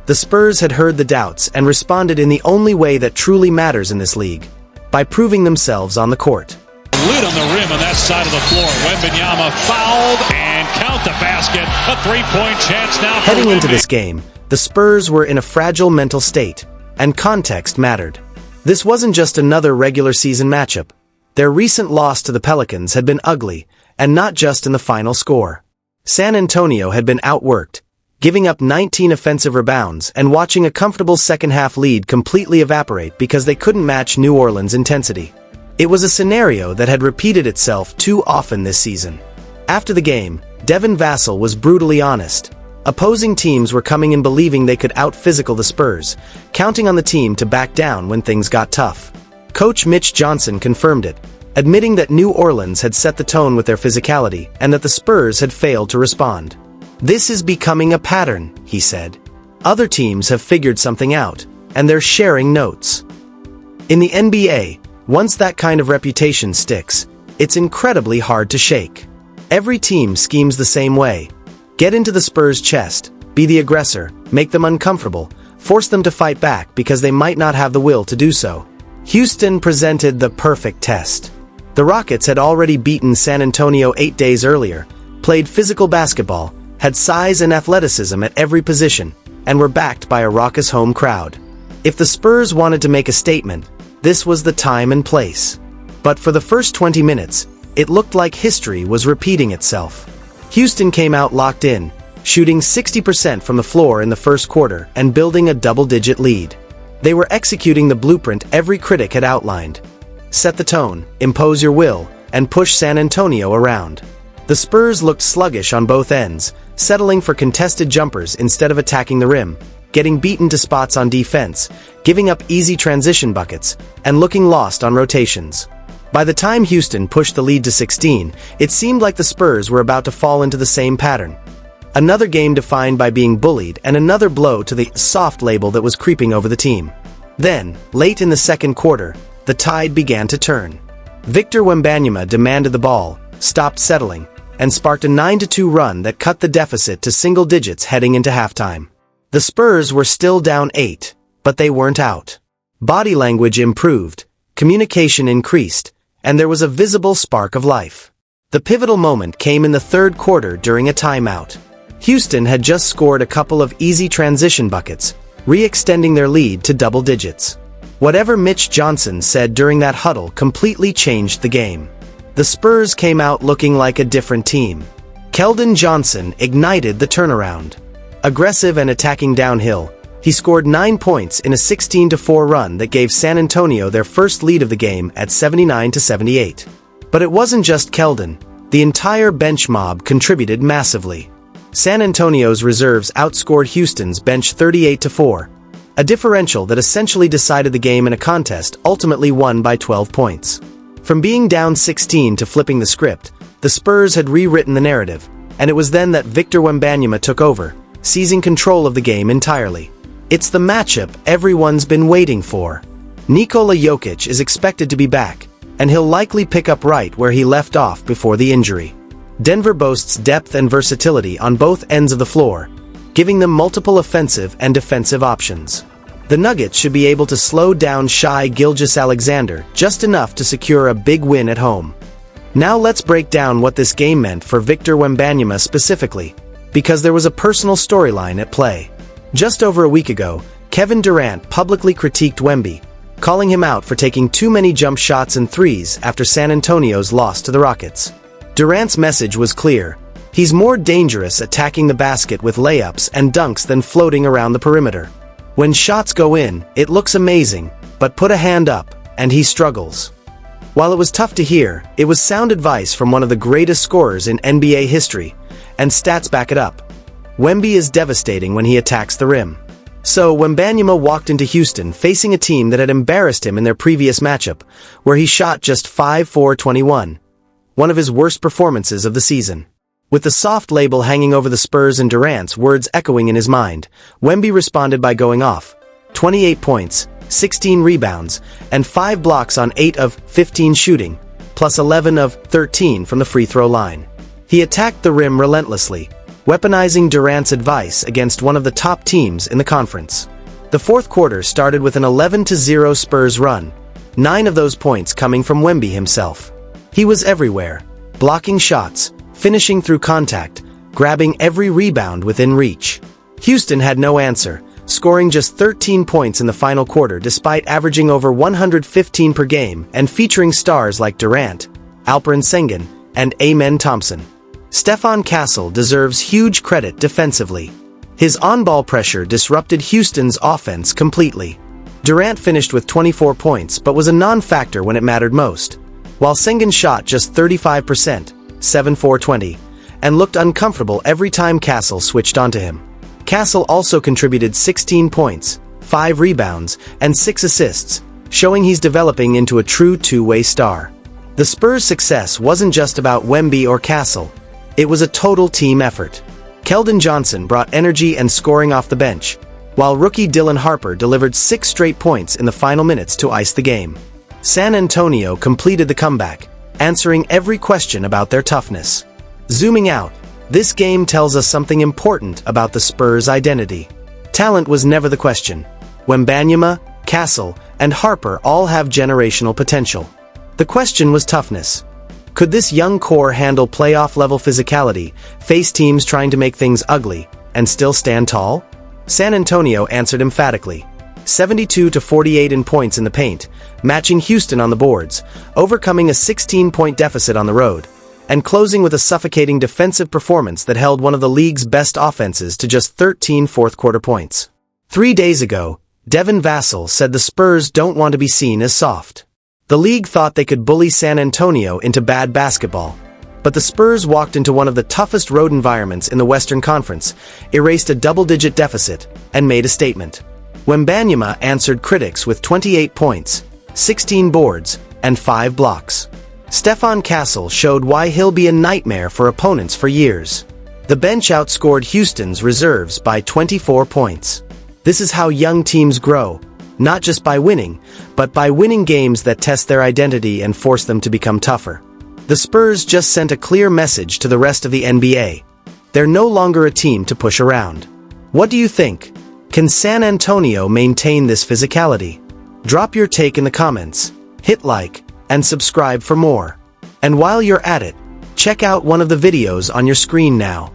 The Spurs had heard the doubts and responded in the only way that truly matters in this league, by proving themselves on the court. Lid on the rim on that side of the floor. Wembanyama fouled and count the basket. A three-point chance now for Heading into Wemby. this game, the Spurs were in a fragile mental state, and context mattered. This wasn't just another regular season matchup. Their recent loss to the Pelicans had been ugly, and not just in the final score. San Antonio had been outworked, giving up 19 offensive rebounds and watching a comfortable second-half lead completely evaporate because they couldn't match New Orleans' intensity. It was a scenario that had repeated itself too often this season. After the game, Devin Vassell was brutally honest. Opposing teams were coming in believing they could out-physical the Spurs, counting on the team to back down when things got tough. Coach Mitch Johnson confirmed it, admitting that New Orleans had set the tone with their physicality and that the Spurs had failed to respond. "This is becoming a pattern," he said. "Other teams have figured something out, and they're sharing notes." In the NBA, once that kind of reputation sticks, it's incredibly hard to shake. Every team schemes the same way. Get into the Spurs' chest, be the aggressor, make them uncomfortable, force them to fight back because they might not have the will to do so. Houston presented the perfect test. The Rockets had already beaten San Antonio 8 days earlier, played physical basketball, had size and athleticism at every position, and were backed by a raucous home crowd. If the Spurs wanted to make a statement, this was the time and place. But for the first 20 minutes, it looked like history was repeating itself. Houston came out locked in, shooting 60% from the floor in the first quarter and building a double-digit lead. They were executing the blueprint every critic had outlined. Set the tone, impose your will, and push San Antonio around. The Spurs looked sluggish on both ends, settling for contested jumpers instead of attacking the rim, getting beaten to spots on defense, giving up easy transition buckets, and looking lost on rotations. By the time Houston pushed the lead to 16, it seemed like the Spurs were about to fall into the same pattern. Another game defined by being bullied and another blow to the soft label that was creeping over the team. Then, late in the second quarter, the tide began to turn. Victor Wembanyama demanded the ball, stopped settling, and sparked a 9-2 run that cut the deficit to single digits heading into halftime. The Spurs were still down 8, but they weren't out. Body language improved, communication increased, and there was a visible spark of life. The pivotal moment came in the third quarter during a timeout. Houston had just scored a couple of easy transition buckets, re-extending their lead to double digits. Whatever Mitch Johnson said during that huddle completely changed the game. The Spurs came out looking like a different team. Keldon Johnson ignited the turnaround. Aggressive and attacking downhill, he scored 9 points in a 16-4 run that gave San Antonio their first lead of the game at 79-78. But it wasn't just Keldon. The entire bench mob contributed massively. San Antonio's reserves outscored Houston's bench 38-4, a differential that essentially decided the game in a contest ultimately won by 12 points. From being down 16 to flipping the script, the Spurs had rewritten the narrative, and it was then that Victor Wembanyama took over, seizing control of the game entirely. It's the matchup everyone's been waiting for. Nikola Jokic is expected to be back, and he'll likely pick up right where he left off before the injury. Denver boasts depth and versatility on both ends of the floor, giving them multiple offensive and defensive options. The Nuggets should be able to slow down Shai Gilgeous-Alexander just enough to secure a big win at home. Now let's break down what this game meant for Victor Wembanyama specifically, because there was a personal storyline at play. Just over a week ago, Kevin Durant publicly critiqued Wemby, calling him out for taking too many jump shots and threes after San Antonio's loss to the Rockets. Durant's message was clear. He's more dangerous attacking the basket with layups and dunks than floating around the perimeter. When shots go in, it looks amazing, but put a hand up, and he struggles. While it was tough to hear, it was sound advice from one of the greatest scorers in NBA history, and stats back it up. Wemby is devastating when he attacks the rim. So Wembanyama walked into Houston facing a team that had embarrassed him in their previous matchup, where he shot just 5-4-21, one of his worst performances of the season. With the soft label hanging over the Spurs and Durant's words echoing in his mind, Wemby responded by going off. 28 points, 16 rebounds, and 5 blocks on 8 of 15 shooting, plus 11 of 13 from the free throw line. He attacked the rim relentlessly, weaponizing Durant's advice against one of the top teams in the conference. The fourth quarter started with an 11-0 Spurs run, 9 of those points coming from Wemby himself. He was everywhere, blocking shots, finishing through contact, grabbing every rebound within reach. Houston had no answer, scoring just 13 points in the final quarter despite averaging over 115 per game and featuring stars like Durant, Alperen Sengun, and Amen Thompson. Stephon Castle deserves huge credit defensively. His on-ball pressure disrupted Houston's offense completely. Durant finished with 24 points but was a non-factor when it mattered most, while Sengun shot just 35%, 7-4-20, and looked uncomfortable every time Castle switched onto him. Castle also contributed 16 points, 5 rebounds, and 6 assists, showing he's developing into a true two-way star. The Spurs' success wasn't just about Wemby or Castle. It was a total team effort. Keldon Johnson brought energy and scoring off the bench, while rookie Dylan Harper delivered 6 straight points in the final minutes to ice the game. San Antonio completed the comeback, answering every question about their toughness. Zooming out, this game tells us something important about the Spurs' identity. Talent was never the question. Wembanyama, Castle, and Harper all have generational potential. The question was toughness. Could this young core handle playoff-level physicality, face teams trying to make things ugly, and still stand tall? San Antonio answered emphatically. 72-48 in points in the paint, matching Houston on the boards, overcoming a 16-point deficit on the road, and closing with a suffocating defensive performance that held one of the league's best offenses to just 13 fourth-quarter points. 3 days ago, Devin Vassell said the Spurs don't want to be seen as soft. The league thought they could bully San Antonio into bad basketball, but the Spurs walked into one of the toughest road environments in the Western Conference, erased a double-digit deficit, and made a statement. Wembanyama answered critics with 28 points, 16 boards, and 5 blocks. Stephon Castle showed why he'll be a nightmare for opponents for years. The bench outscored Houston's reserves by 24 points. This is how young teams grow, not just by winning, but by winning games that test their identity and force them to become tougher. The Spurs just sent a clear message to the rest of the NBA. They're no longer a team to push around. What do you think? Can San Antonio maintain this physicality? Drop your take in the comments, hit like, and subscribe for more. And while you're at it, check out one of the videos on your screen now.